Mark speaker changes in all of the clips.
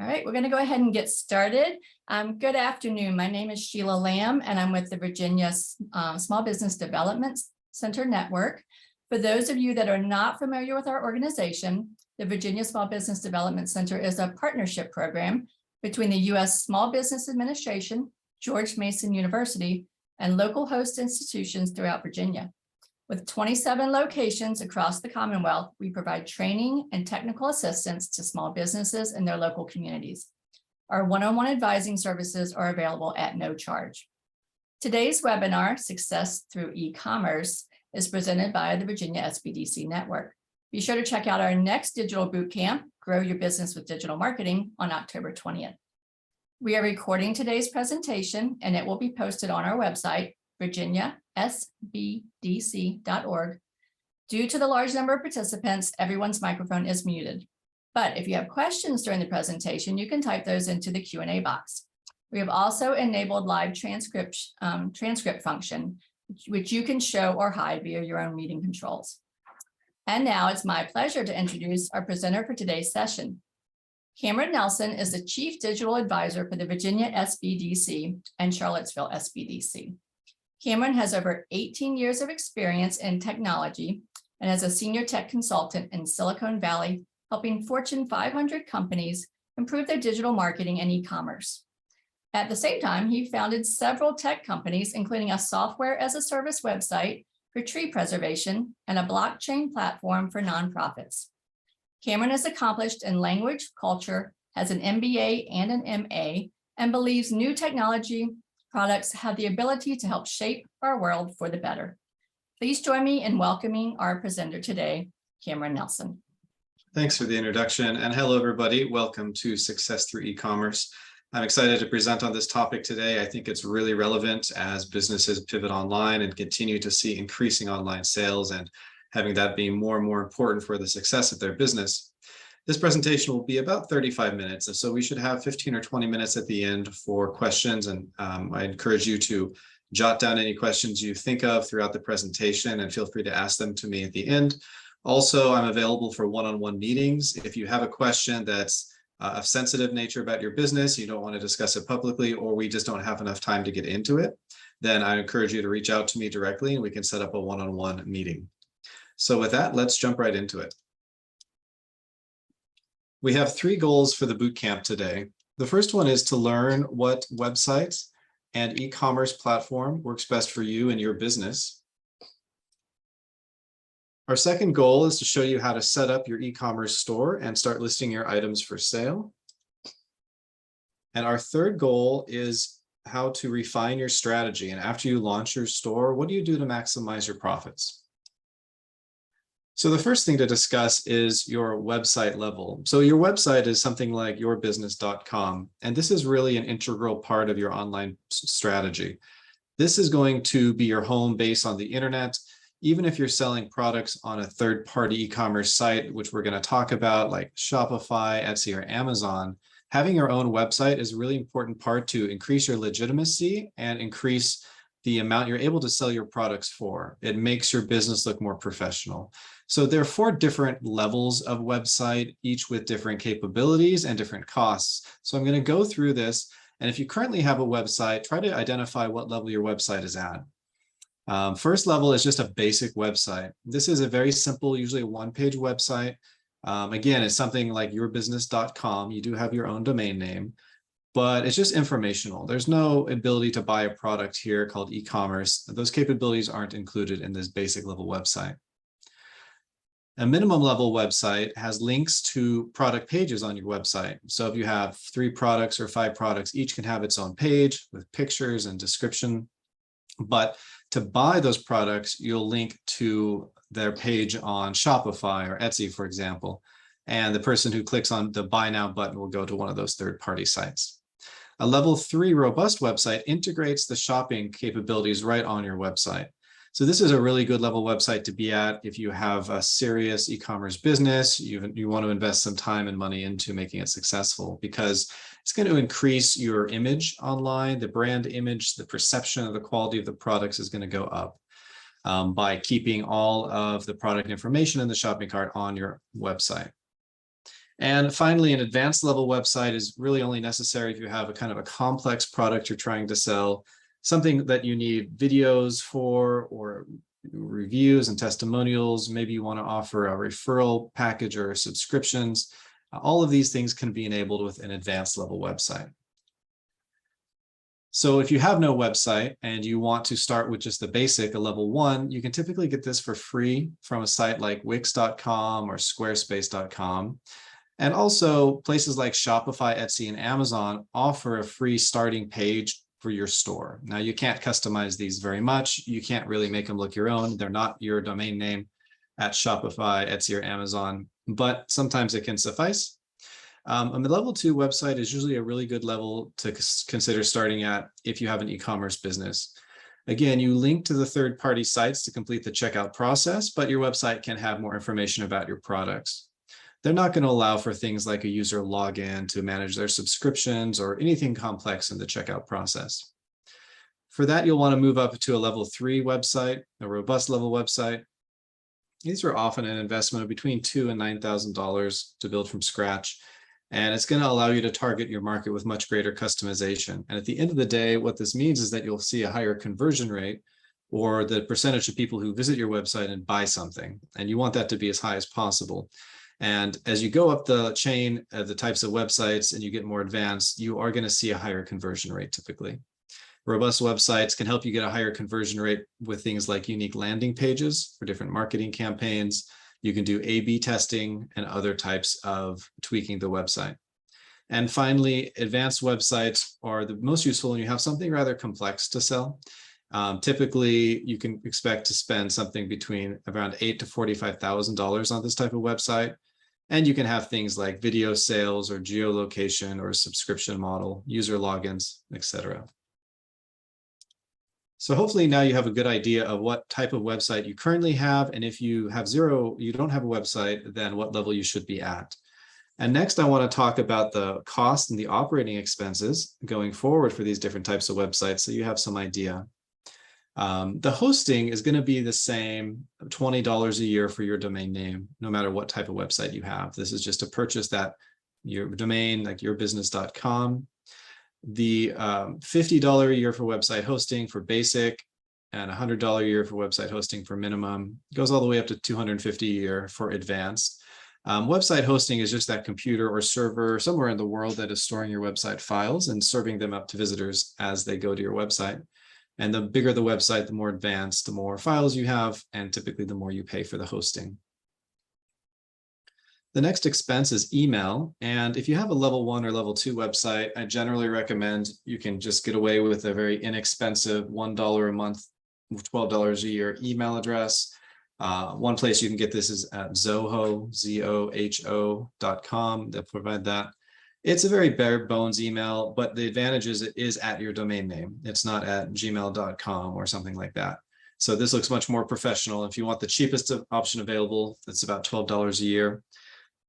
Speaker 1: All right, we're going to go ahead and get started. Good afternoon. My name is Sheila Lamb, and I'm with the Virginia Small Business Development Center Network. For those of you that are not familiar with our organization, the Virginia Small Business Development Center is a partnership program between the U.S. Small Business Administration, George Mason University, and local host institutions throughout Virginia. With 27 locations across the Commonwealth, we provide training and technical assistance to small businesses in their local communities. Our one-on-one advising services are available at no charge. Today's webinar, Success Through E-Commerce, is presented by the Virginia SBDC Network. Be sure to check out our next digital bootcamp, Grow Your Business with Digital Marketing, on October 20th. We are recording today's presentation, and it will be posted on our website, virginiasbdc.org. Due to the large number of participants, everyone's microphone is muted. But if you have questions during the presentation, you can type those into the Q&A box. We have also enabled live transcript function, which you can show or hide via your own meeting controls. And now it's my pleasure to introduce our presenter for today's session. Cameron Nelson is the Chief Digital Advisor for the Virginia SBDC and Charlottesville SBDC. Cameron has over 18 years of experience in technology and as a senior tech consultant in Silicon Valley, helping Fortune 500 companies improve their digital marketing and e-commerce. At the same time, he founded several tech companies, including a software as a service website for tree preservation and a blockchain platform for nonprofits. Cameron is accomplished in language, culture, has an MBA and an MA, and believes new technology products have the ability to help shape our world for the better. Please join me in welcoming our presenter today, Cameron Nelson.
Speaker 2: Thanks for the introduction, and hello everybody. Welcome to Success Through E-Commerce. I'm excited to present on this topic today. I think it's really relevant as businesses pivot online and continue to see increasing online sales and having that be more and more important for the success of their business. This presentation will be about 35 minutes, and so we should have 15 or 20 minutes at the end for questions, and I encourage you to jot down any questions you think of throughout the presentation and feel free to ask them to me at the end. Also, I'm available for one-on-one meetings. If you have a question that's of sensitive nature about your business, you don't want to discuss it publicly, or we just don't have enough time to get into it, then I encourage you to reach out to me directly and we can set up a one-on-one meeting. So with that, let's jump right into it. We have 3 goals for the bootcamp today. The first one is to learn what website and e-commerce platform works best for you and your business. Our second goal is to show you how to set up your e-commerce store and start listing your items for sale. And our third goal is how to refine your strategy. And after you launch your store, what do you do to maximize your profits? So the first thing to discuss is your website level. So your website is something like yourbusiness.com, and this is really an integral part of your online strategy. This is going to be your home base on the internet. Even if you're selling products on a third-party e-commerce site, which we're going to talk about, like Shopify, Etsy, or Amazon, having your own website is a really important part to increase your legitimacy and increase the amount you're able to sell your products for. It makes your business look more professional. So there are 4 different levels of website, each with different capabilities and different costs. So I'm going to go through this. And if you currently have a website, try to identify what level your website is at. First level is just a basic website. This is a very simple, usually a one-page website. Again, it's something like yourbusiness.com. You do have your own domain name, but it's just informational. There's no ability to buy a product here called e-commerce. Those capabilities aren't included in this basic level website. A minimum level website has links to product pages on your website. So if you have 3 products or 5 products, each can have its own page with pictures and description. But to buy those products, you'll link to their page on Shopify or Etsy, for example. And the person who clicks on the Buy Now button will go to one of those third-party sites. A level 3 robust website integrates the shopping capabilities right on your website. So this is a really good level website to be at if you have a serious e-commerce business, you want to invest some time and money into making it successful, because it's going to increase your image online, the brand image, the perception of the quality of the products is going to go up by keeping all of the product information in the shopping cart on your website. And finally, an advanced level website is really only necessary if you have a kind of a complex product you're trying to sell, something that you need videos for, or reviews and testimonials. Maybe you want to offer a referral package or subscriptions. All of these things can be enabled with an advanced level website. So if you have no website and you want to start with just the basic, a level 1, you can typically get this for free from a site like Wix.com or Squarespace.com. And also places like Shopify, Etsy, and Amazon offer a free starting page for your store. Now, you can't customize these very much. You can't really make them look your own. They're not your domain name at Shopify, Etsy, or Amazon, but sometimes it can suffice. A level 2 website is usually a really good level to consider starting at if you have an e-commerce business. Again, you link to the third-party sites to complete the checkout process, but your website can have more information about your products. They're not going to allow for things like a user login to manage their subscriptions or anything complex in the checkout process. For that, you'll want to move up to a level 3 website, a robust level website. These are often an investment of between $2,000 and $9,000 to build from scratch. And it's going to allow you to target your market with much greater customization. And at the end of the day, what this means is that you'll see a higher conversion rate, or the percentage of people who visit your website and buy something. And you want that to be as high as possible. And as you go up the chain of the types of websites and you get more advanced, you are going to see a higher conversion rate typically. Robust websites can help you get a higher conversion rate with things like unique landing pages for different marketing campaigns. You can do A/B testing and other types of tweaking the website. And finally, advanced websites are the most useful when you have something rather complex to sell. Typically, you can expect to spend something between around $8,000 to $45,000 on this type of website. And you can have things like video sales or geolocation or subscription model, user logins, etc. So hopefully now you have a good idea of what type of website you currently have. And if you have you don't have a website, then what level you should be at. And next, I want to talk about the cost and the operating expenses going forward for these different types of websites, so you have some idea. The hosting is going to be the same, $20 a year for your domain name, no matter what type of website you have. This is just to purchase that, your domain, like yourbusiness.com. The $50 a year for website hosting for basic, and $100 a year for website hosting for minimum. It goes all the way up to $250 a year for advanced. Website hosting is just that computer or server somewhere in the world that is storing your website files and serving them up to visitors as they go to your website. And the bigger the website, the more advanced, the more files you have, and typically the more you pay for the hosting. The next expense is email. And if you have a level 1 or level 2 website, I generally recommend you can just get away with a very inexpensive $1 a month, $12 a year email address. One place you can get this is at Zoho, ZOHO.com. They'll provide that. It's a very bare bones email, but the advantage is it is at your domain name. It's not at gmail.com or something like that. So this looks much more professional. If you want the cheapest option available, it's about $12 a year.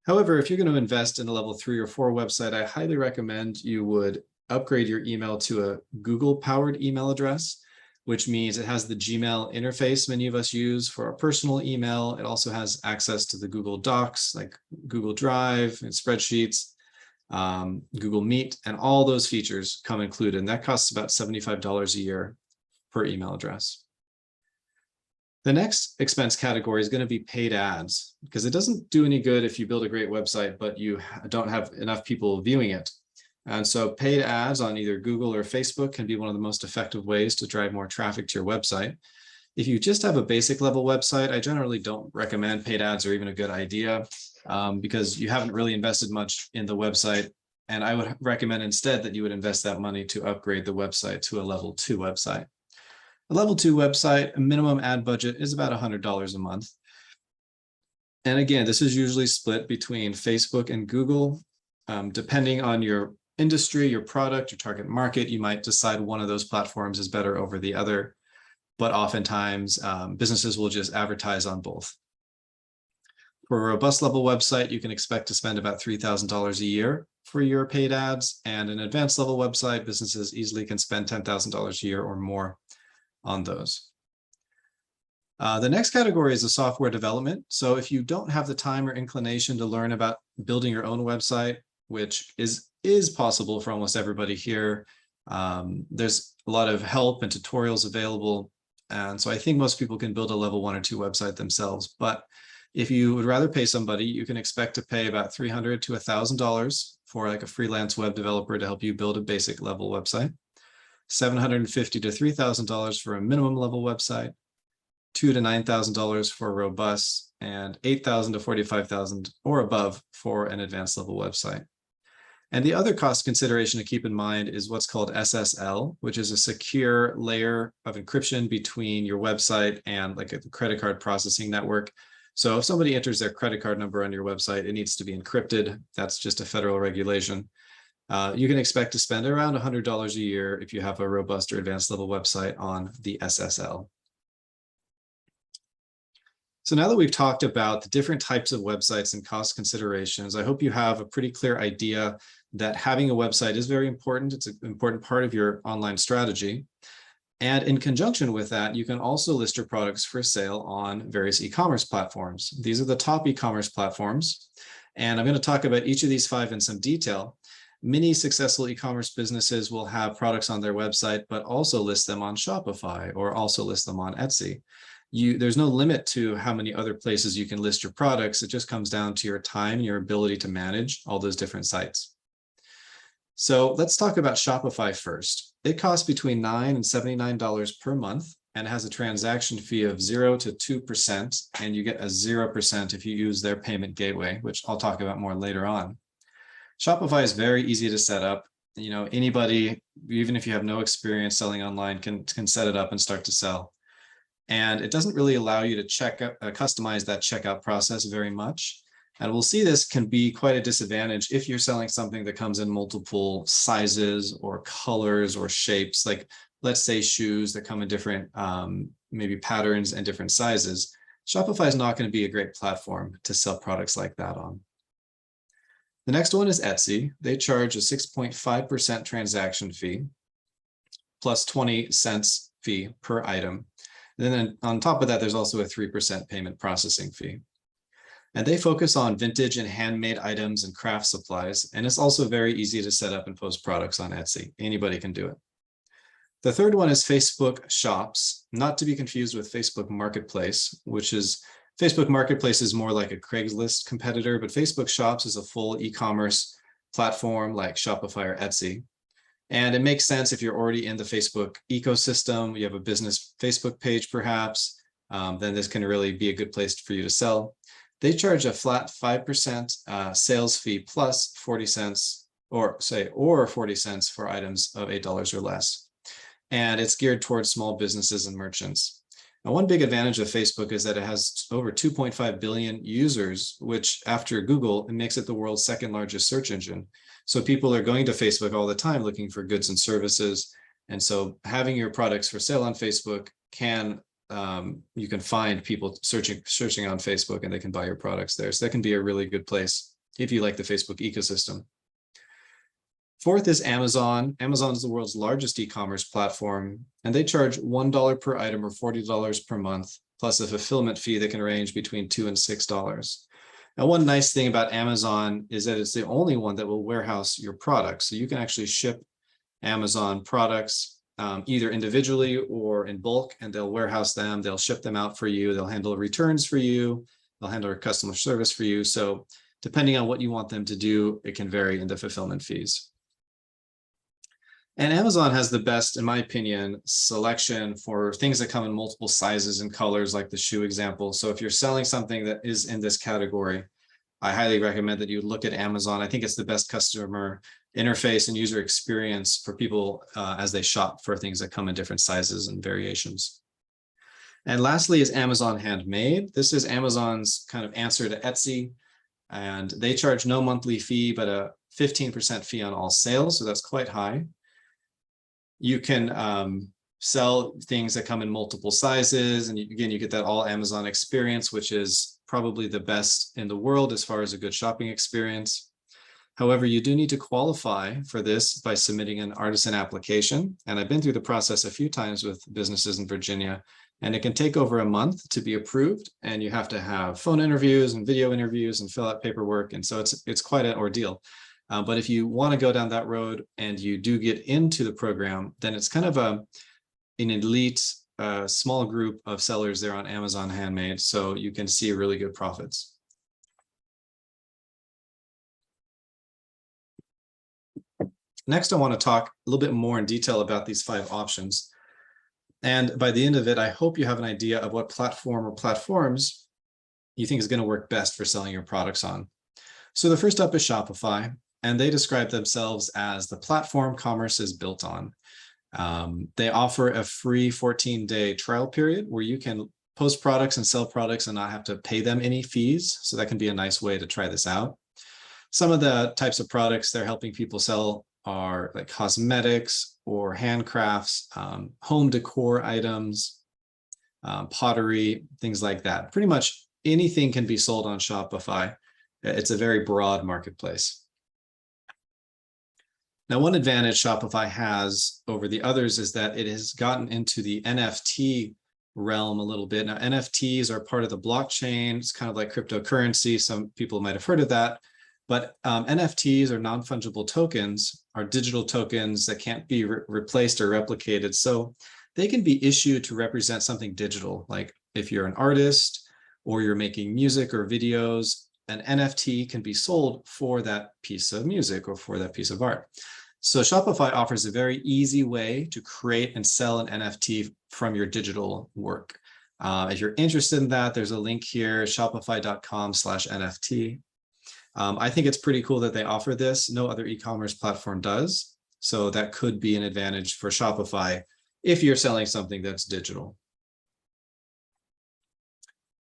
Speaker 2: However, if you're going to invest in a level 3 or 4 website, I highly recommend you would upgrade your email to a Google-powered email address, which means it has the Gmail interface many of us use for our personal email. It also has access to the Google Docs, like Google Drive and spreadsheets, Google Meet, and all those features come included. And that costs about $75 a year per email address. The next expense category is going to be paid ads, because it doesn't do any good if you build a great website, but you don't have enough people viewing it. And so paid ads on either Google or Facebook can be one of the most effective ways to drive more traffic to your website. If you just have a basic level website, I generally don't recommend paid ads or even a good idea, because you haven't really invested much in the website. And I would recommend instead that you would invest that money to upgrade the website to a level 2 website. A level 2 website, a minimum ad budget is about $100 a month. And again, this is usually split between Facebook and Google. Depending on your industry, your product, your target market, you might decide one of those platforms is better over the other. But oftentimes, businesses will just advertise on both. For a robust level website, you can expect to spend about $3,000 a year for your paid ads. And an advanced level website, businesses easily can spend $10,000 a year or more on those. The next category is the software development. So if you don't have the time or inclination to learn about building your own website, which is possible for almost everybody here, there's a lot of help and tutorials available. And so I think most people can build a level 1 or 2 website themselves. But if you would rather pay somebody, you can expect to pay about $300 to $1,000 for like a freelance web developer to help you build a basic level website, $750 to $3,000 for a minimum level website, $2,000 to $9,000 for a robust, and $8,000 to $45,000 or above for an advanced level website. And the other cost consideration to keep in mind is what's called SSL, which is a secure layer of encryption between your website and like a credit card processing network. So if somebody enters their credit card number on your website, it needs to be encrypted. That's just a federal regulation. You can expect to spend around $100 a year if you have a robust or advanced level website on the SSL. So now that we've talked about the different types of websites and cost considerations, I hope you have a pretty clear idea that having a website is very important. It's an important part of your online strategy. And in conjunction with that, you can also list your products for sale on various e-commerce platforms. These are the top e-commerce platforms. And I'm going to talk about each of these 5 in some detail. Many successful e-commerce businesses will have products on their website, but also list them on Shopify or also list them on Etsy. There's no limit to how many other places you can list your products. It just comes down to your time and your ability to manage all those different sites. So let's talk about Shopify first. It costs between $9 and $79 per month and has a transaction fee of 0 to 2%, and you get a 0% if you use their payment gateway, which I'll talk about more later on. Shopify is very easy to set up. You know, anybody, even if you have no experience selling online, can set it up and start to sell. And it doesn't really allow you to customize that checkout process very much. And we'll see this can be quite a disadvantage if you're selling something that comes in multiple sizes or colors or shapes, like let's say shoes that come in different maybe patterns and different sizes. Shopify is not going to be a great platform to sell products like that on. The next one is Etsy. They charge a 6.5% transaction fee plus 20 cents fee per item. And then on top of that, there's also a 3% payment processing fee. And they focus on vintage and handmade items and craft supplies. And it's also very easy to set up and post products on Etsy. Anybody can do it. The third one is Facebook Shops, not to be confused with Facebook Marketplace, which is Facebook Marketplace is more like a Craigslist competitor, but Facebook Shops is a full e-commerce platform like Shopify or Etsy. And it makes sense if you're already in the Facebook ecosystem, you have a business Facebook page perhaps, then this can really be a good place for you to sell. They charge a flat 5% sales fee plus 40 cents or 40 cents for items of $8 or less. And it's geared towards small businesses and merchants. Now, one big advantage of Facebook is that it has over 2.5 billion users, which after Google, it makes it the world's 2nd largest search engine. So people are going to Facebook all the time looking for goods and services. And so having your products for sale on Facebook you can find people searching on Facebook and they can buy your products there. So that can be a really good place if you like the Facebook ecosystem. Fourth is Amazon. Amazon is the world's largest e-commerce platform, and they charge $1 per item or $40 per month, plus a fulfillment fee that can range between $2 and $6. Now, one nice thing about Amazon is that it's the only one that will warehouse your products. So you can actually ship Amazon products either individually or in bulk, and they'll warehouse them, they'll ship them out for you, they'll handle returns for you, they'll handle customer service for you. So depending on what you want them to do, it can vary in the fulfillment fees. And Amazon has the best, in my opinion, selection for things that come in multiple sizes and colors, like the shoe example. So if you're selling something that is in this category, I highly recommend that you look at Amazon. I think it's the best customer interface and user experience for people as they shop for things that come in different sizes and variations. And lastly is Amazon Handmade. This is Amazon's kind of answer to Etsy, and they charge no monthly fee, but a 15% fee on all sales. So that's quite high. You can sell things that come in multiple sizes. And again, you get that all Amazon experience, which is probably the best in the world as far as a good shopping experience. However, you do need to qualify for this by submitting an artisan application. And I've been through the process a few times with businesses in Virginia. And it can take over a month to be approved, and you have to have phone interviews and video interviews and fill out paperwork. And so it's quite an ordeal. But if you want to go down that road and you do get into the program, then it's kind of an elite small group of sellers there on Amazon Handmade. So you can see really good profits. Next, I want to talk a little bit more in detail about these 5 options. And by the end of it, I hope you have an idea of what platform or platforms you think is going to work best for selling your products on. So the first up is Shopify, and they describe themselves as the platform commerce is built on. They offer a free 14-day trial period where you can post products and sell products and not have to pay them any fees. So that can be a nice way to try this out. Some of the types of products they're helping people sell are like cosmetics or handcrafts, home decor items, pottery, things like that. Pretty much anything can be sold on Shopify. It's a very broad marketplace. Now, one advantage Shopify has over the others is that it has gotten into the NFT realm a little bit. Now, NFTs are part of the blockchain. It's kind of like cryptocurrency. Some people might have heard of that. But NFTs, or non-fungible tokens, are digital tokens that can't be replaced or replicated. So they can be issued to represent something digital. Like if you're an artist or you're making music or videos, an NFT can be sold for that piece of music or for that piece of art. So Shopify offers a very easy way to create and sell an NFT from your digital work. If you're interested in that, there's a link here, shopify.com/NFT. I think it's pretty cool that they offer this. No other e-commerce platform does. So that could be an advantage for Shopify if you're selling something that's digital.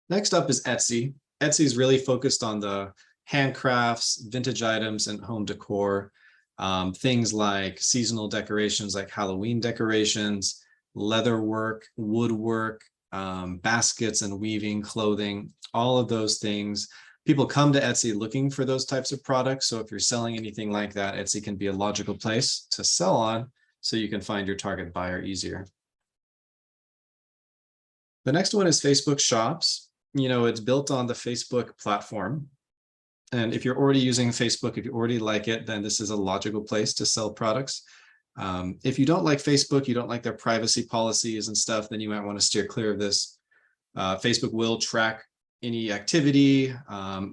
Speaker 2: Next up is Etsy. Etsy is really focused on the handcrafts, vintage items, and home decor. Things like seasonal decorations like Halloween decorations, leather work, woodwork, baskets and weaving, clothing, all of those things. People come to Etsy looking for those types of products. So if you're selling anything like that, Etsy can be a logical place to sell on so you can find your target buyer easier. The next one is Facebook Shops. You know, it's built on the Facebook platform. And if you're already using Facebook, if you already like it, then this is a logical place to sell products. If you don't like Facebook, you don't like their privacy policies and stuff, then you might want to steer clear of this. Facebook will track any activity.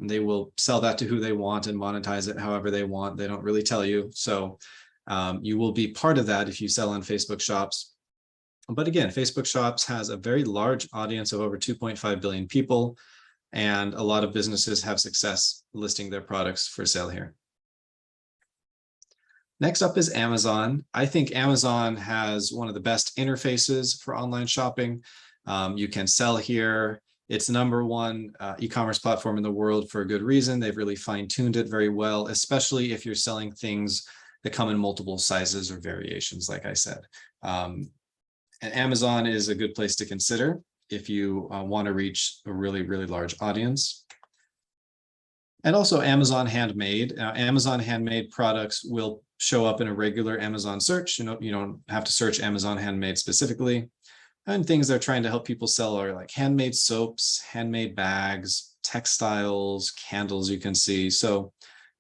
Speaker 2: They will sell that to who they want and monetize it however they want. They don't really tell you. So you will be part of that if you sell on Facebook Shops. But again, Facebook Shops has a very large audience of over 2.5 billion people, and a lot of businesses have success listing their products for sale here. Next up is Amazon. I think Amazon has one of the best interfaces for online shopping. You can sell here. It's the #1 e-commerce platform in the world for a good reason. They've really fine-tuned it very well, especially if you're selling things that come in multiple sizes or variations, like I said. And Amazon is a good place to consider if you want to reach a really, really large audience. And also Amazon Handmade. Amazon Handmade products will show up in a regular Amazon search. You don't have to search Amazon Handmade specifically. And things they're trying to help people sell are like handmade soaps, handmade bags, textiles, candles, you can see. So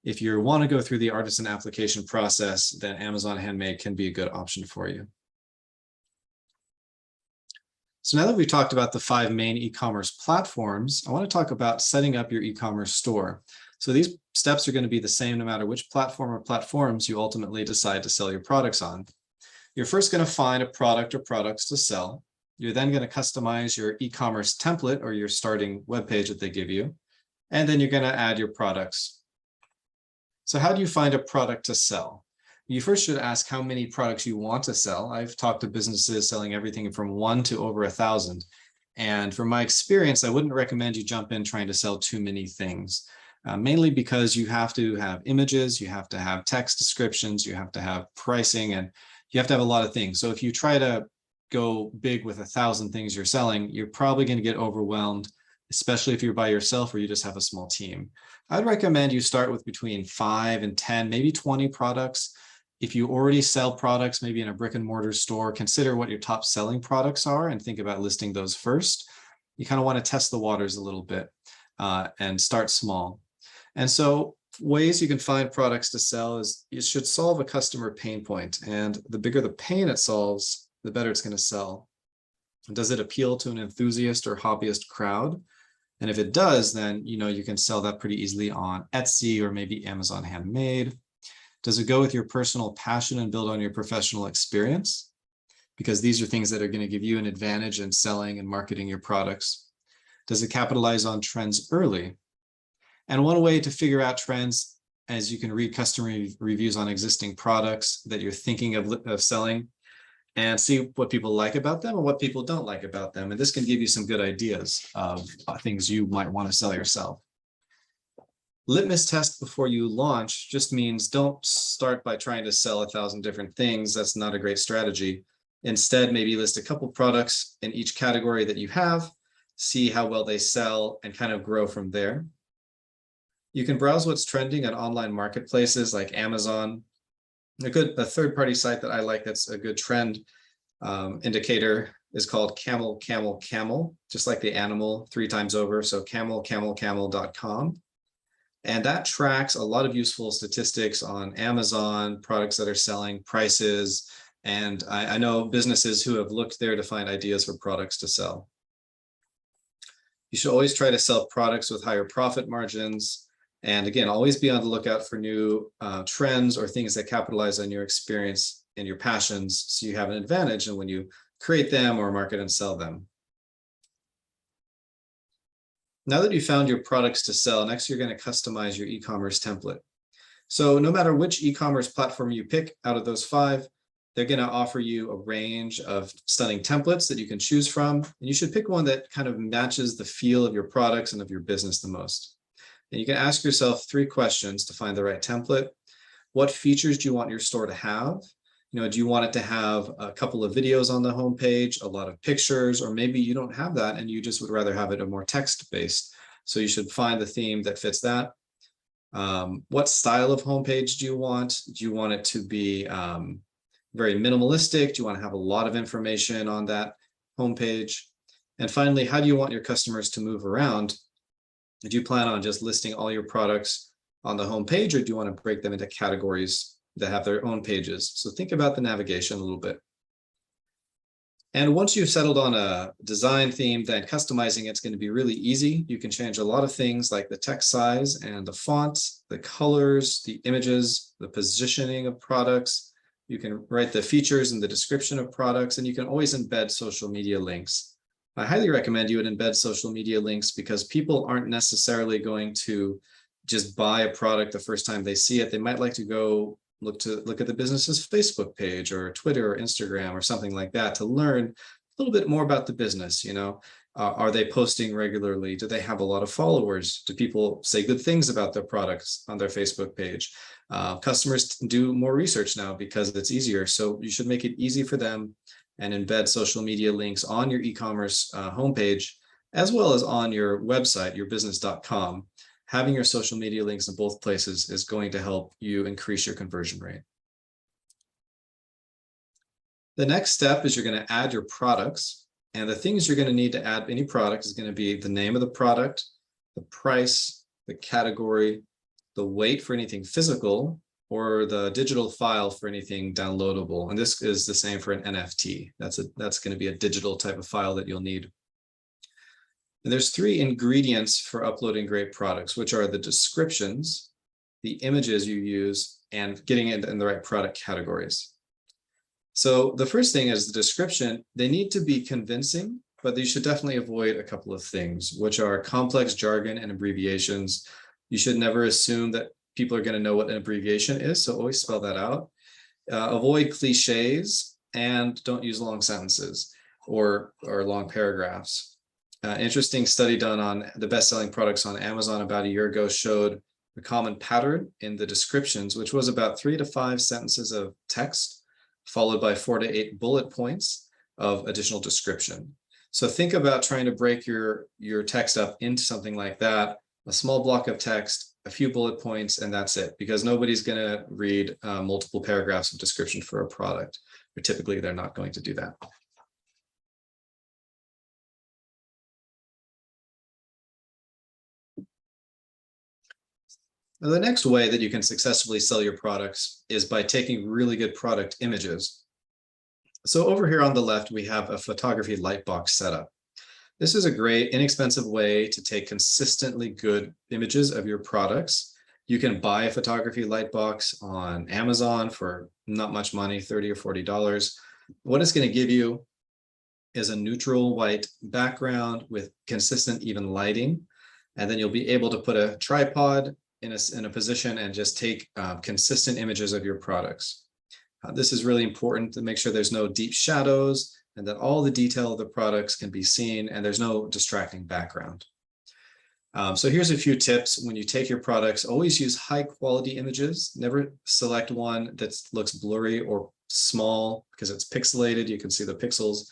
Speaker 2: if you want to go through the artisan application process, then Amazon Handmade can be a good option for you. So now that we've talked about the 5 main e-commerce platforms, I want to talk about setting up your e-commerce store. So these steps are going to be the same no matter which platform or platforms you ultimately decide to sell your products on. You're first going to find a product or products to sell. You're then going to customize your e-commerce template or your starting web page that they give you. And then you're going to add your products. So how do you find a product to sell? You first should ask how many products you want to sell. I've talked to businesses selling everything from 1 to over 1,000. And from my experience, I wouldn't recommend you jump in trying to sell too many things, mainly because you have to have images, you have to have text descriptions, you have to have pricing, and you have to have a lot of things. So if you try to go big with 1,000 things you're selling, you're probably going to get overwhelmed, especially if you're by yourself or you just have a small team. I'd recommend you start with between 5 and 10, maybe 20 products. If you already sell products, maybe in a brick and mortar store, consider what your top selling products are and think about listing those first. You kind of want to test the waters a little bit and start small. And so ways you can find products to sell is it should solve a customer pain point. And the bigger the pain it solves, the better it's going to sell. Does it appeal to an enthusiast or hobbyist crowd? And if it does, then you can sell that pretty easily on Etsy or maybe Amazon Handmade. Does it go with your personal passion and build on your professional experience? Because these are things that are going to give you an advantage in selling and marketing your products. Does it capitalize on trends early? And one way to figure out trends is you can read customer reviews on existing products that you're thinking of selling and see what people like about them and what people don't like about them. And this can give you some good ideas of things you might want to sell yourself. Litmus test before you launch just means don't start by trying to sell 1,000 different things. That's not a great strategy. Instead, maybe list a couple products in each category that you have, see how well they sell, and kind of grow from there. You can browse what's trending on online marketplaces like Amazon. A third-party site that I like that's a good trend indicator is called Camel, Camel, Camel, just like the animal 3 times over. So camelcamelcamel.com. And that tracks a lot of useful statistics on Amazon, products that are selling, prices. And I know businesses who have looked there to find ideas for products to sell. You should always try to sell products with higher profit margins. And again, always be on the lookout for new trends or things that capitalize on your experience and your passions, so you have an advantage and when you create them or market and sell them. Now that you found your products to sell, next you're going to customize your e-commerce template. So no matter which e-commerce platform you pick out of those 5, they're going to offer you a range of stunning templates that you can choose from. And you should pick one that kind of matches the feel of your products and of your business the most. And you can ask yourself 3 questions to find the right template. What features do you want your store to have? Do you want it to have a couple of videos on the homepage, a lot of pictures, or maybe you don't have that and you just would rather have it a more text-based. So you should find the theme that fits that. What style of homepage do you want? Do you want it to be very minimalistic? Do you want to have a lot of information on that homepage? And finally, how do you want your customers to move around? Do you plan on just listing all your products on the homepage, or do you want to break them into categories that have their own pages? So think about the navigation a little bit. And once you've settled on a design theme, then customizing it's going to be really easy. You can change a lot of things like the text size and the font, the colors, the images, the positioning of products. You can write the features and the description of products, and you can always embed social media links. I highly recommend you would embed social media links because people aren't necessarily going to just buy a product the first time they see it. They might like to go look at the business's Facebook page or Twitter or Instagram or something like that to learn a little bit more about the business. Are they posting regularly? Do they have a lot of followers? Do people say good things about their products on their Facebook page? Customers do more research now because it's easier. So you should make it easy for them and embed social media links on your e-commerce homepage, as well as on your website, yourbusiness.com. Having your social media links in both places is going to help you increase your conversion rate. The next step is you're going to add your products. And the things you're going to need to add any product is going to be the name of the product, the price, the category, the weight for anything physical, or the digital file for anything downloadable. And this is the same for an NFT. That's going to be a digital type of file that you'll need. And there's 3 ingredients for uploading great products, which are the descriptions, the images you use, and getting it in the right product categories. So the first thing is the description. They need to be convincing, but you should definitely avoid a couple of things, which are complex jargon and abbreviations. You should never assume that people are going to know what an abbreviation is, so always spell that out. Avoid cliches and don't use long sentences or long paragraphs. Interesting study done on the best-selling products on Amazon about a year ago showed a common pattern in the descriptions, which was about 3 to 5 sentences of text, followed by 4 to 8 bullet points of additional description. So think about trying to break your text up into something like that, a small block of text, a few bullet points, and that's it, because nobody's going to read multiple paragraphs of description for a product, or typically they're not going to do that. Now, the next way that you can successfully sell your products is by taking really good product images. So over here on the left, we have a photography lightbox setup. This is a great, inexpensive way to take consistently good images of your products. You can buy a photography lightbox on Amazon for not much money, $30 or $40. What it's going to give you is a neutral white background with consistent, even lighting. And then you'll be able to put a tripod in a position and just take consistent images of your products. This is really important to make sure there's no deep shadows and that all the detail of the products can be seen and there's no distracting background. So here's a few tips. When you take your products, always use high quality images. Never select one that looks blurry or small because it's pixelated. You can see the pixels.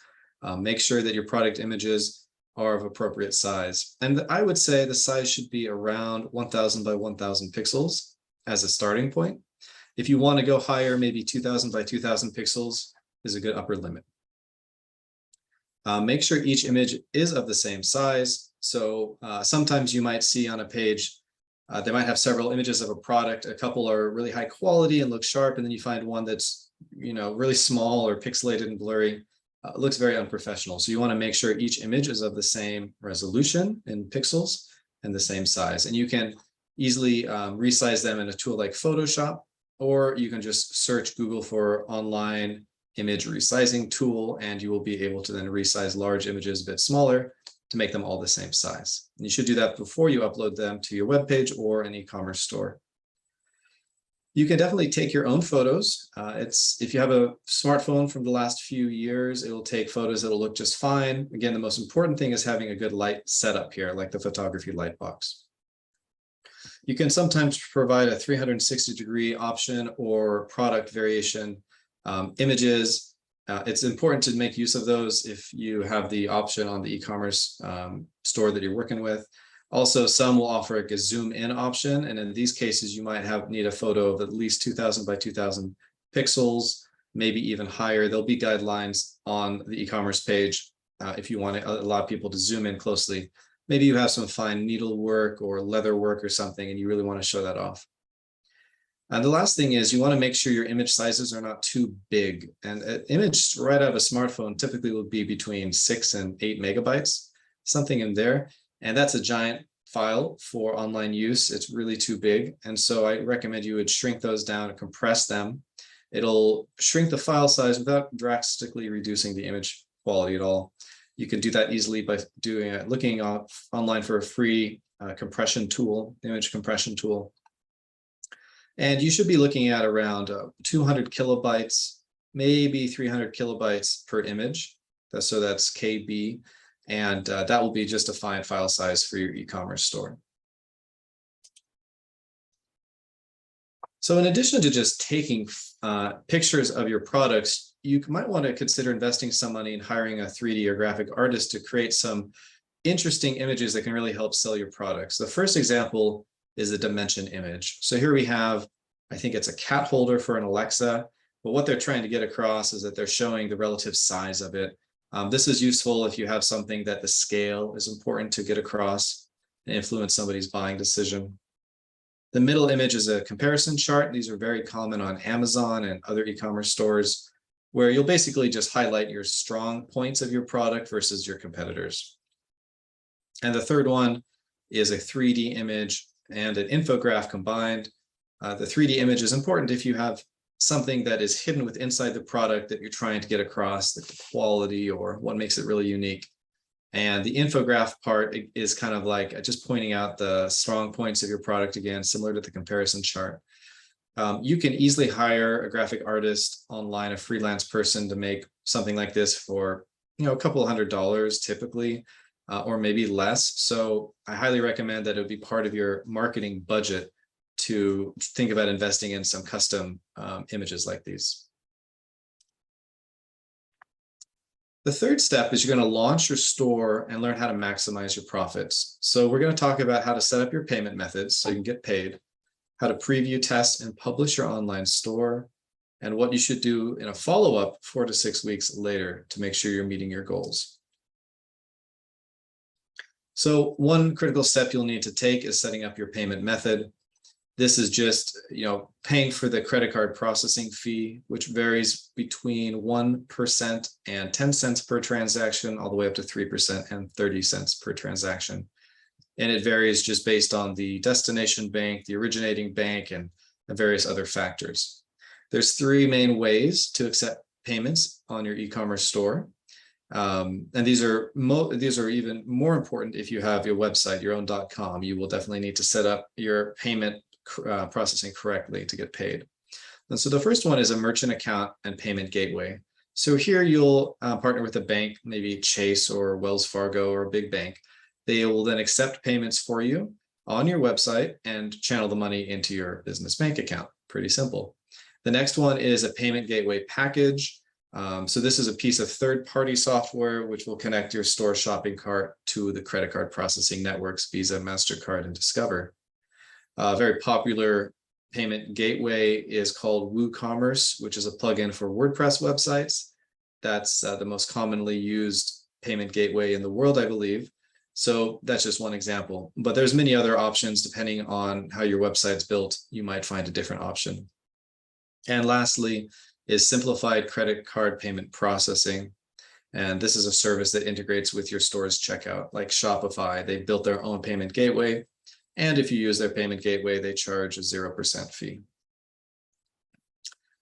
Speaker 2: Make sure that your product images are of appropriate size. And I would say the size should be around 1000 by 1000 pixels as a starting point. If you want to go higher, maybe 2000 by 2000 pixels is a good upper limit. Make sure each image is of the same size. So sometimes you might see on a page, they might have several images of a product. A couple are really high quality and look sharp, and then you find one that's really small or pixelated and blurry. It looks very unprofessional. So you want to make sure each image is of the same resolution in pixels and the same size. And you can easily resize them in a tool like Photoshop, or you can just search Google for online image resizing tool, and you will be able to then resize large images a bit smaller to make them all the same size. And you should do that before you upload them to your web page or an e-commerce store. You can definitely take your own photos. If you have a smartphone from the last few years, it will take photos that will look just fine. Again, the most important thing is having a good light setup here, like the photography light box. You can sometimes provide a 360-degree option or product variation images. It's important to make use of those if you have the option on the e-commerce store that you're working with. Also, some will offer a zoom in option, and in these cases, you might need a photo of at least 2000 by 2000 pixels, maybe even higher. There'll be guidelines on the e-commerce page if you want to allow people to zoom in closely. Maybe you have some fine needlework or leather work or something, and you really want to show that off. And the last thing is you want to make sure your image sizes are not too big. And an image right out of a smartphone typically will be between 6 and 8 megabytes, something in there. And that's a giant file for online use. It's really too big. And so I recommend you would shrink those down and compress them. It'll shrink the file size without drastically reducing the image quality at all. You can do that easily by looking online for a free compression tool, image compression tool. And you should be looking at around 200 kilobytes, maybe 300 kilobytes per image. So that's KB. And that will be just a fine file size for your e-commerce store. So in addition to just taking pictures of your products, you might want to consider investing some money in hiring a 3D or graphic artist to create some interesting images that can really help sell your products. The first example is a dimension image. So here we have, I think it's a cat holder for an Alexa, but what they're trying to get across is that they're showing the relative size of it. This is useful if you have something that the scale is important to get across and influence somebody's buying decision. The middle image is a comparison chart. These are very common on Amazon and other e-commerce stores, where you'll basically just highlight your strong points of your product versus your competitors. And the third one is a 3D image and an infograph combined. The 3D image is important if you have something that is hidden with inside the product that you're trying to get across, like the quality or what makes it really unique. And the infograph part is kind of like just pointing out the strong points of your product, again, similar to the comparison chart. You can easily hire a graphic artist online, a freelance person, to make something like this for a couple $100 typically, or maybe less. So I highly recommend that it would be part of your marketing budget to think about investing in some custom images like these. The third step is you're going to launch your store and learn how to maximize your profits. So we're going to talk about how to set up your payment methods so you can get paid, how to preview, test, and publish your online store, and what you should do in a follow-up 4 to 6 weeks later to make sure you're meeting your goals. So one critical step you'll need to take is setting up your payment method. This is just, paying for the credit card processing fee, which varies between 1% and 10 cents per transaction, all the way up to 3% and 30 cents per transaction. And it varies just based on the destination bank, the originating bank, and various other factors. There's 3 main ways to accept payments on your e-commerce store. And these are even more important if you have your website, your own .com. You will definitely need to set up your payment processing correctly to get paid. And so the first one is a merchant account and payment gateway. So here you'll partner with a bank, maybe Chase or Wells Fargo or a big bank. They will then accept payments for you on your website and channel the money into your business bank account. Pretty simple. The next one is a payment gateway package. So this is a piece of third-party software which will connect your store shopping cart to the credit card processing networks, Visa, MasterCard, and Discover. A very popular payment gateway is called WooCommerce, which is a plugin for WordPress websites. That's the most commonly used payment gateway in the world, I believe. So that's just one example, but there's many other options depending on how your website's built. You might find a different option. And lastly is simplified credit card payment processing. And this is a service that integrates with your store's checkout, like Shopify. They built their own payment gateway. And if you use their payment gateway, they charge a 0% fee.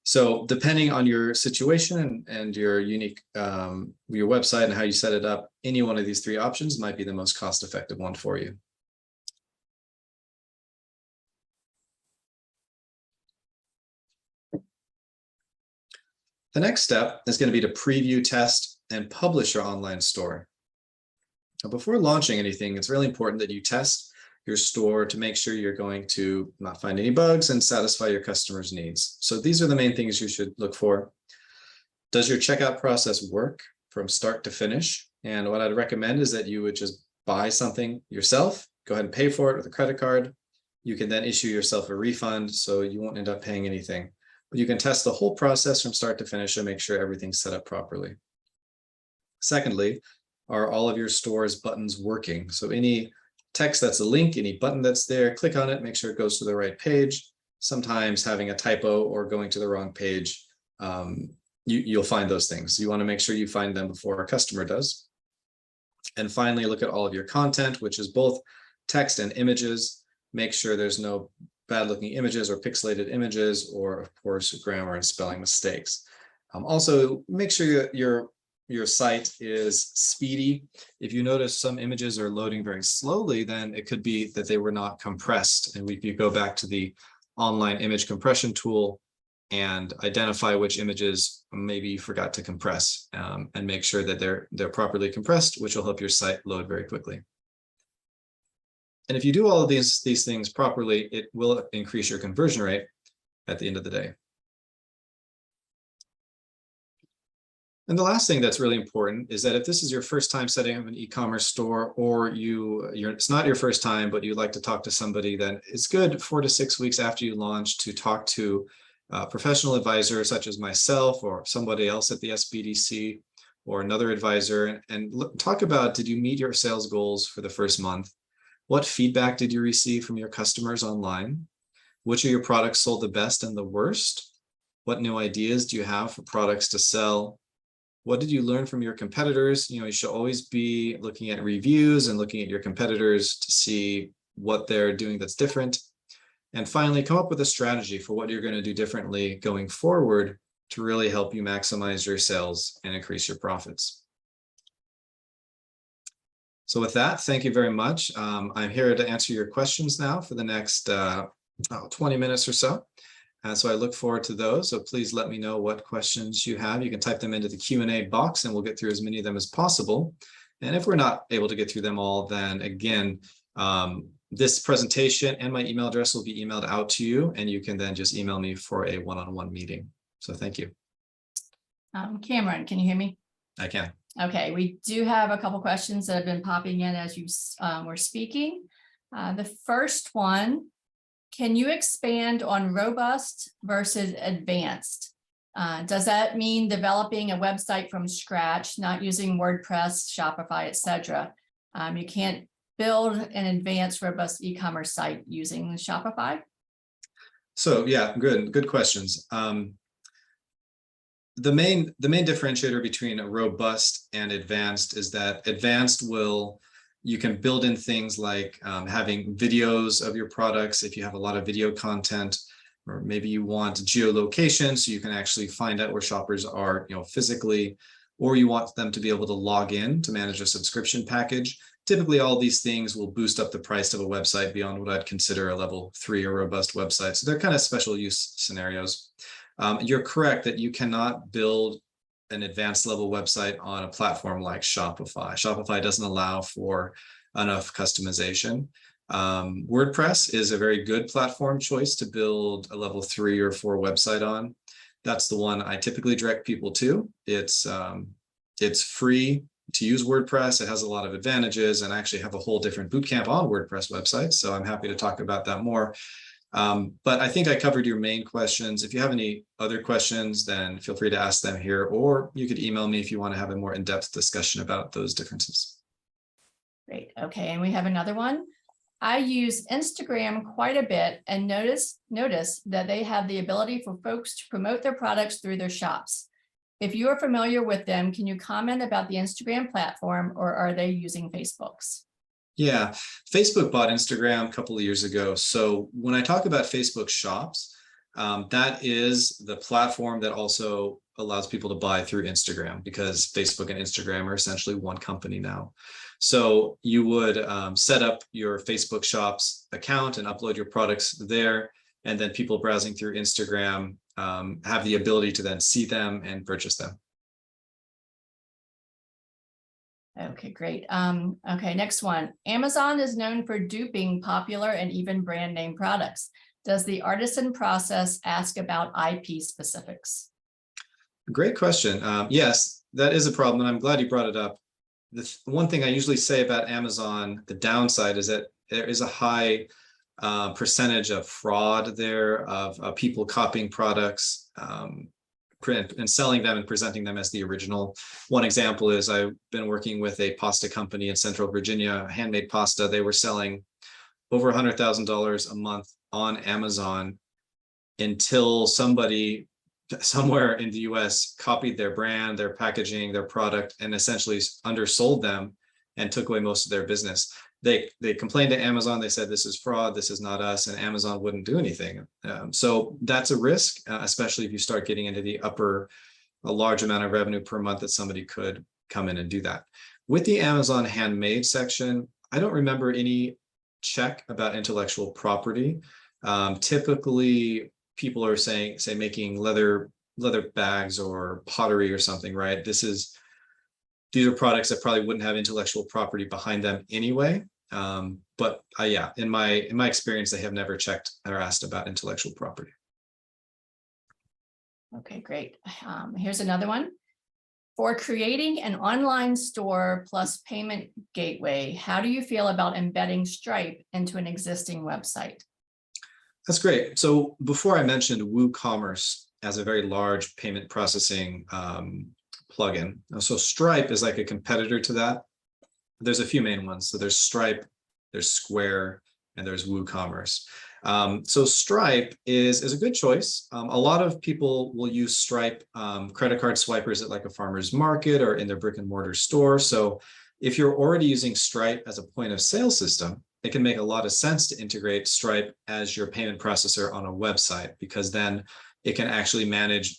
Speaker 2: So depending on your situation and your unique, your website and how you set it up, any one of these 3 options might be the most cost-effective one for you. The next step is going to be to preview, test, and publish your online store. Now, before launching anything, it's really important that you test your store to make sure you're going to not find any bugs and satisfy your customers' needs. So these are the main things you should look for. Does your checkout process work from start to finish? And what I'd recommend is that you would just buy something yourself, go ahead and pay for it with a credit card. You can then issue yourself a refund, so you won't end up paying anything. But you can test the whole process from start to finish and make sure everything's set up properly. Secondly, are all of your store's buttons working? So any text that's a link, any button that's there, click on it, make sure it goes to the right page. Sometimes having a typo or going to the wrong page, you'll find those things. You want to make sure you find them before a customer does. And finally, look at all of your content, which is both text and images. Make sure there's no bad looking images or pixelated images, or of course, grammar and spelling mistakes. Also, make sure your site is speedy. If you notice some images are loading very slowly, then it could be that they were not compressed. And if you go back to the online image compression tool and identify which images maybe you forgot to compress, and make sure that they're properly compressed, which will help your site load very quickly. And if you do all of these things properly, it will increase your conversion rate at the end of the day. And the last thing that's really important is that if this is your first time setting up an e-commerce store, or it's not your first time, but you'd like to talk to somebody, then it's good 4 to 6 weeks after you launch to talk to a professional advisor such as myself or somebody else at the SBDC or another advisor, and talk about, did you meet your sales goals for the first month? What feedback did you receive from your customers online? Which of your products sold the best and the worst? What new ideas do you have for products to sell? What did you learn from your competitors? You should always be looking at reviews and looking at your competitors to see what they're doing that's different. And finally, come up with a strategy for what you're going to do differently going forward to really help you maximize your sales and increase your profits. So with that, thank you very much. I'm here to answer your questions now for the next 20 minutes or so. So I look forward to those. So please let me know what questions you have. You can type them into the Q&A box and we'll get through as many of them as possible. And if we're not able to get through them all, then again, this presentation and my email address will be emailed out to you, and you can then just email me for a one-on-one meeting. So thank you.
Speaker 1: Cameron, can you hear me?
Speaker 2: I can.
Speaker 1: Okay, we do have a couple questions that have been popping in as you were speaking. The first one, can you expand on robust versus advanced? Does that mean developing a website from scratch, not using WordPress, Shopify, etc.? You can't build an advanced robust e-commerce site using Shopify?
Speaker 2: So yeah, good questions. The main differentiator between a robust and advanced is that advanced you can build in things like having videos of your products if you have a lot of video content, or maybe you want geolocation so you can actually find out where shoppers are, physically, or you want them to be able to log in to manage a subscription package. Typically, all these things will boost up the price of a website beyond what I'd consider a level 3 or robust website. So they're kind of special use scenarios. You're correct that you cannot build an advanced level website on a platform like Shopify. Shopify doesn't allow for enough customization. WordPress is a very good platform choice to build a level 3 or 4 website on. That's the one I typically direct people to. It's free to use WordPress. It has a lot of advantages, and I actually have a whole different bootcamp on WordPress websites, so I'm happy to talk about that more. But I think I covered your main questions. If you have any other questions, then feel free to ask them here, or you could email me if you want to have a more in-depth discussion about those differences.
Speaker 1: Great. Okay, and we have another one. I use Instagram quite a bit and notice that they have the ability for folks to promote their products through their shops. If you are familiar with them, can you comment about the Instagram platform, or are they using Facebook's?
Speaker 2: Yeah, Facebook bought Instagram a couple of years ago. So when I talk about Facebook shops, that is the platform that also allows people to buy through Instagram, because Facebook and Instagram are essentially one company now. So you would set up your Facebook shops account and upload your products there, and then people browsing through Instagram have the ability to then see them and purchase them.
Speaker 1: Okay, great. Okay, next one. Amazon is known for duping popular and even brand name products. Does the artisan process ask about IP specifics?
Speaker 2: Great question. Yes, that is a problem, and I'm glad you brought it up. The one thing I usually say about Amazon, the downside is that there is a high percentage of fraud there, of people copying products, and selling them and presenting them as the original. One example is I've been working with a pasta company in Central Virginia, handmade pasta. They were selling over $100,000 a month on Amazon until somebody somewhere in the US copied their brand, their packaging, their product, and essentially undersold them and took away most of their business. They complained to Amazon. They said, this is fraud, this is not us, and Amazon wouldn't do anything. So that's a risk, especially if you start getting into a large amount of revenue per month that somebody could come in and do that. With the Amazon handmade section, I don't remember any check about intellectual property. Typically, people are say making leather bags or pottery or something, right? These are products that probably wouldn't have intellectual property behind them anyway. But yeah, in my experience, they have never checked or asked about intellectual property.
Speaker 1: Okay, great. Here's another one. For creating an online store plus payment gateway, how do you feel about embedding Stripe into an existing website?
Speaker 2: That's great. So before I mentioned WooCommerce as a very large payment processing plugin. So Stripe is like a competitor to that. There's a few main ones. So there's Stripe, there's Square, and there's WooCommerce. So Stripe is a good choice. A lot of people will use Stripe credit card swipers at like a farmer's market or in their brick and mortar store. So if you're already using Stripe as a point of sale system, it can make a lot of sense to integrate Stripe as your payment processor on a website, because then it can actually manage,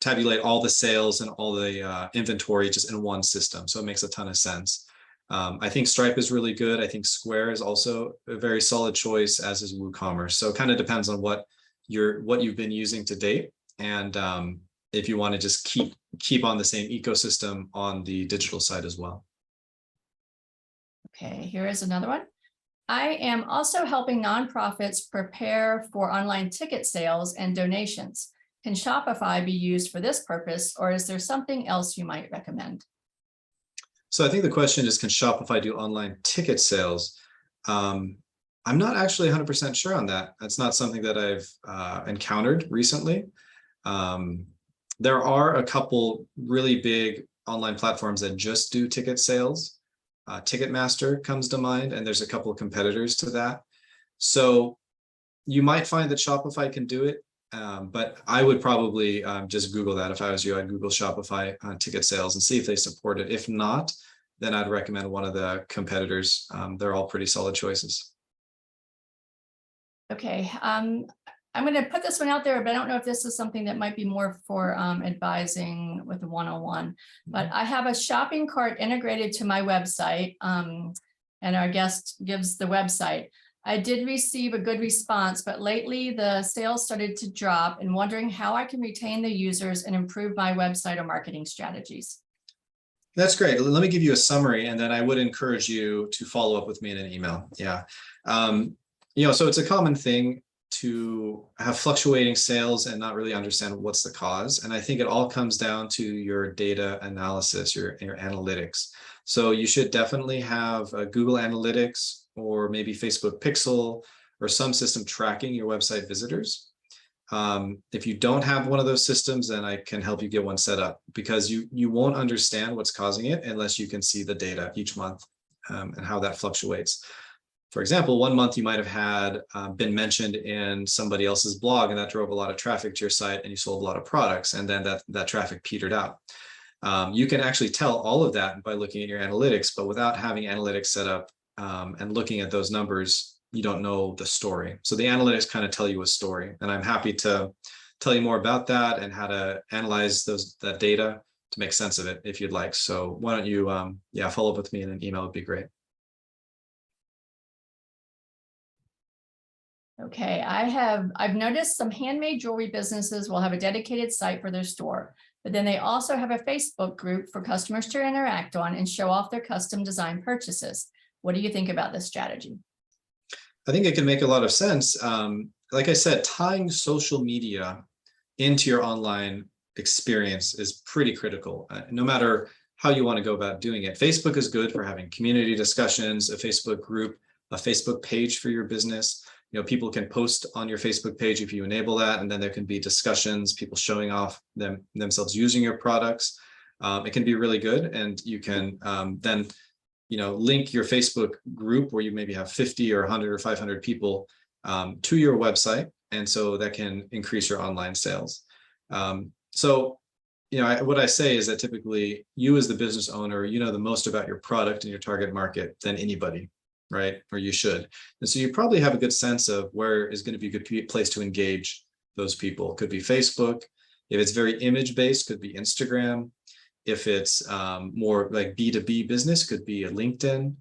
Speaker 2: tabulate all the sales and all the inventory just in one system. So it makes a ton of sense. I think Stripe is really good. I think Square is also a very solid choice, as is WooCommerce. So it kind of depends on what you've been using to date, and if you want to just keep on the same ecosystem on the digital side as well.
Speaker 1: Okay, here is another one. I am also helping nonprofits prepare for online ticket sales and donations. Can Shopify be used for this purpose, or is there something else you might recommend?
Speaker 2: So I think the question is, can Shopify do online ticket sales? I'm not actually 100% sure on that. That's not something that I've encountered recently. There are a couple really big online platforms that just do ticket sales. Ticketmaster comes to mind, and there's a couple of competitors to that. So you might find that Shopify can do it, but I would probably just Google that. If I was you, I'd Google Shopify ticket sales and see if they support it. If not, then I'd recommend one of the competitors. They're all pretty solid choices.
Speaker 1: Okay, I'm going to put this one out there, but I don't know if this is something that might be more for advising with the one-on-one. But I have a shopping cart integrated to my website, and our guest gives the website. I did receive a good response, but lately the sales started to drop, and wondering how I can retain the users and improve my website or marketing strategies.
Speaker 2: That's great. Let me give you a summary, and then I would encourage you to follow up with me in an email. Yeah. So it's a common thing to have fluctuating sales and not really understand what's the cause. And I think it all comes down to your data analysis, your analytics. So you should definitely have a Google Analytics or maybe Facebook Pixel or some system tracking your website visitors. If you don't have one of those systems, then I can help you get one set up, because you won't understand what's causing it unless you can see the data each month and how that fluctuates. For example, one month you might have had been mentioned in somebody else's blog, and that drove a lot of traffic to your site, and you sold a lot of products, and then that traffic petered out. You can actually tell all of that by looking at your analytics, but without having analytics set up and looking at those numbers, you don't know the story. So the analytics kind of tell you a story, and I'm happy to tell you more about that and how to analyze that data to make sense of it if you'd like. So why don't you follow up with me in an email? Would be great.
Speaker 1: Okay, I've noticed some handmade jewelry businesses will have a dedicated site for their store, but then they also have a Facebook group for customers to interact on and show off their custom design purchases. What do you think about this strategy?
Speaker 2: I think it can make a lot of sense. Like I said, tying social media into your online experience is pretty critical, no matter how you want to go about doing it. Facebook is good for having community discussions, a Facebook group, a Facebook page for your business. People can post on your Facebook page if you enable that, and then there can be discussions, people showing off themselves using your products. It can be really good, and you can then link your Facebook group where you maybe have 50 or 100 or 500 people to your website, and so that can increase your online sales. What I say is that typically you as the business owner, you know the most about your product and your target market than anybody, right? Or you should. And so you probably have a good sense of where is going to be a good place to engage those people. Could be Facebook. If it's very image-based, could be Instagram. If it's more like B2B business, could be a LinkedIn.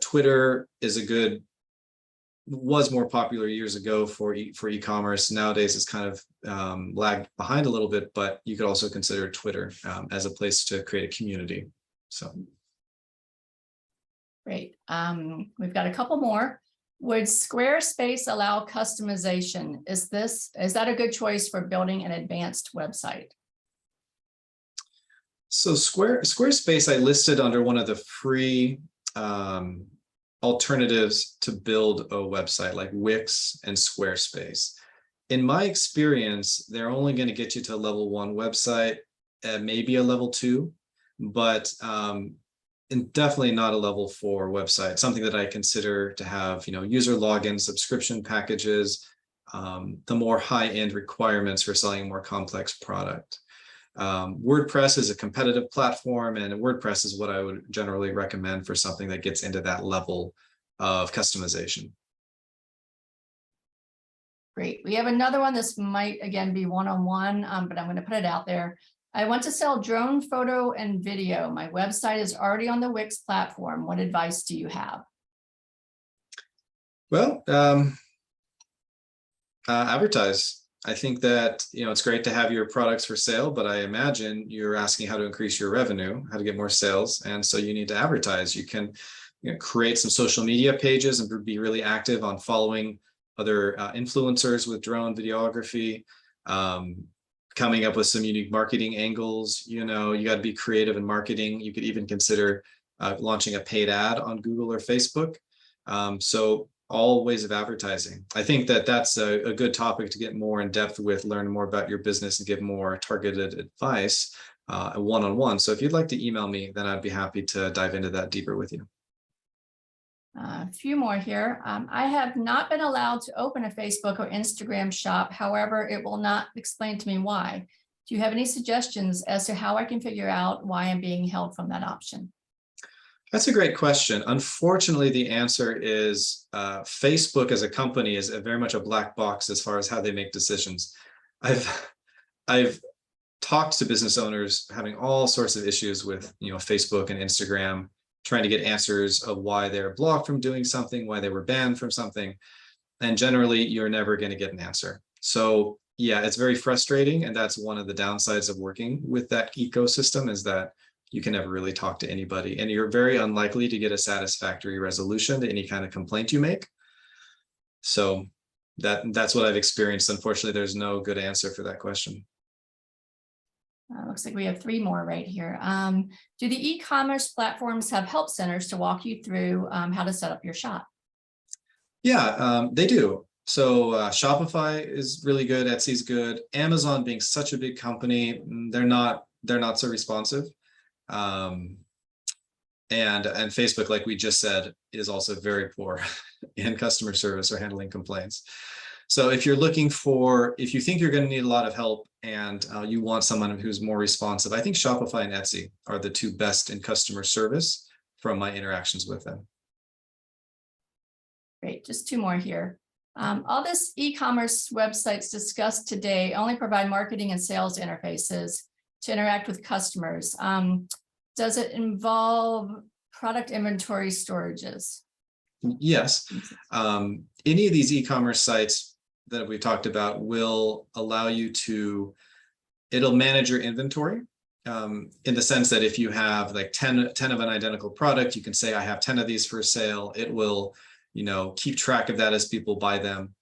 Speaker 2: Twitter was more popular years ago for e-commerce. Nowadays, it's kind of lagged behind a little bit, but you could also consider Twitter as a place to create a community. So.
Speaker 1: Great. We've got a couple more. Would Squarespace allow customization? Is that a good choice for building an advanced website?
Speaker 2: So Squarespace I listed under one of the free alternatives to build a website, like Wix and Squarespace. In my experience, they're only going to get you to a level 1 website, maybe a level 2, but and definitely not a level 4 website, something that I consider to have, user login, subscription packages, the more high-end requirements for selling a more complex product. WordPress is a competitive platform, and WordPress is what I would generally recommend for something that gets into that level of customization.
Speaker 1: Great. We have another one. This might, again, be one-on-one, but I'm going to put it out there. I want to sell drone photo and video. My website is already on the Wix platform. What advice do you have?
Speaker 2: Well, advertise. I think that, it's great to have your products for sale, but I imagine you're asking how to increase your revenue, how to get more sales. And so you need to advertise. You can create some social media pages and be really active on following other influencers with drone videography. coming up with some unique marketing angles. You got to be creative in marketing. You could even consider launching a paid ad on Google or Facebook. So all ways of advertising. I think that that's a good topic to get more in depth with, learn more about your business and give more targeted advice one-on-one. So if you'd like to email me, then I'd be happy to dive into that deeper with you.
Speaker 1: A few more here. I have not been allowed to open a Facebook or Instagram shop. However, it will not explain to me why. Do you have any suggestions as to how I can figure out why I'm being held from that option?
Speaker 2: That's a great question. Unfortunately, the answer is Facebook as a company is very much a black box as far as how they make decisions. I've talked to business owners having all sorts of issues with Facebook and Instagram, trying to get answers of why they're blocked from doing something, why they were banned from something. And generally, you're never going to get an answer. So yeah, it's very frustrating. And that's one of the downsides of working with that ecosystem, is that you can never really talk to anybody, and you're very unlikely to get a satisfactory resolution to any kind of complaint you make. So that's what I've experienced. Unfortunately, there's no good answer for that question.
Speaker 1: Looks like we have 3 more right here. Do the e-commerce platforms have help centers to walk you through how to set up your shop?
Speaker 2: Yeah, they do. So Shopify is really good. Etsy's good. Amazon, being such a big company, they're not so responsive. And Facebook, like we just said, is also very poor in customer service or handling complaints. So if you think you're going to need a lot of help and you want someone who's more responsive, I think Shopify and Etsy are the 2 best in customer service from my interactions with them.
Speaker 1: Great, just 2 more here. All this e-commerce websites discussed today only provide marketing and sales interfaces to interact with customers. Does it involve product inventory storages?
Speaker 2: Yes. Any of these e-commerce sites that we talked about will allow you to, it'll manage your inventory in the sense that if you have like 10 of an identical product, you can say, I have 10 of these for sale. It will, keep track of that as people buy them.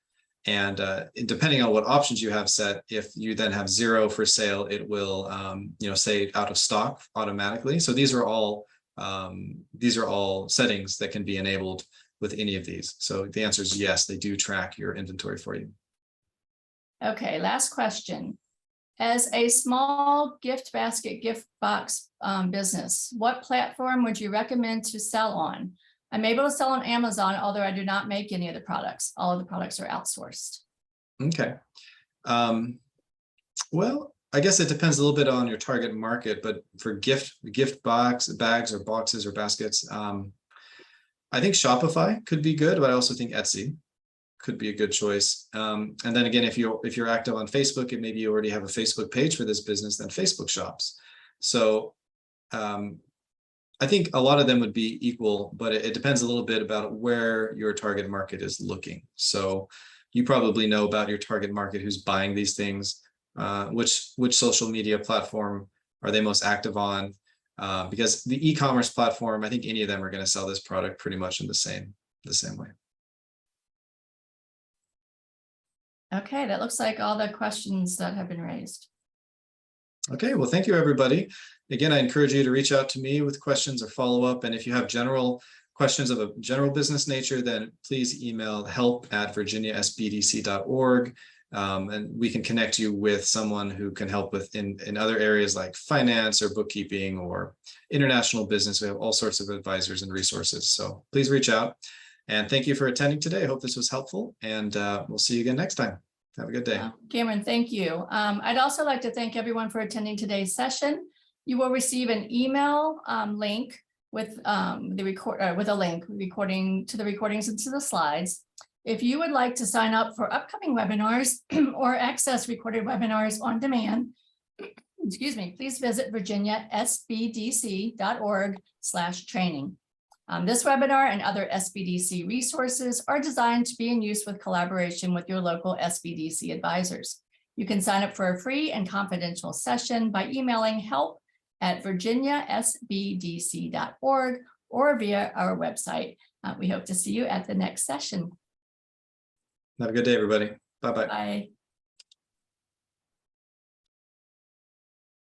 Speaker 2: And depending on what options you have set, if you then have 0 for sale, it will, say out of stock automatically. So these are all settings that can be enabled with any of these. So the answer is yes, they do track your inventory for you.
Speaker 1: Okay, last question. As a small gift basket, gift box business, what platform would you recommend to sell on? I'm able to sell on Amazon, although I do not make any of the products. All of the products are outsourced.
Speaker 2: Okay. Well, I guess it depends a little bit on your target market, but for gift bags or boxes or baskets, I think Shopify could be good, but I also think Etsy could be a good choice. And then again, if you're active on Facebook and maybe you already have a Facebook page for this business, then Facebook shops. So I think a lot of them would be equal, but it depends a little bit about where your target market is looking. So you probably know about your target market who's buying these things, which social media platform are they most active on? Because the e-commerce platform, I think any of them are going to sell this product pretty much in the same way.
Speaker 1: Okay, that looks like all the questions that have been raised.
Speaker 2: Okay, well, thank you, everybody. Again, I encourage you to reach out to me with questions or follow up. And if you have general questions of a general business nature, then please email help@virginiasbdc.org. And we can connect you with someone who can help with in other areas like finance or bookkeeping or international business. We have all sorts of advisors and resources. So please reach out. And thank you for attending today. I hope this was helpful, and we'll see you again next time. Have a good day.
Speaker 1: Cameron, thank you. I'd also like to thank everyone for attending today's session. You will receive an email link with a link recording to the recordings and to the slides. If you would like to sign up for upcoming webinars or access recorded webinars on demand, excuse me, please visit virginiasbdc.org/training. This webinar and other SBDC resources are designed to be in use with collaboration with your local SBDC advisors. You can sign up for a free and confidential session by emailing help@virginiasbdc.org or via our website. We hope to see you at the next session.
Speaker 2: Have a good day, everybody. Bye-bye.
Speaker 1: Bye.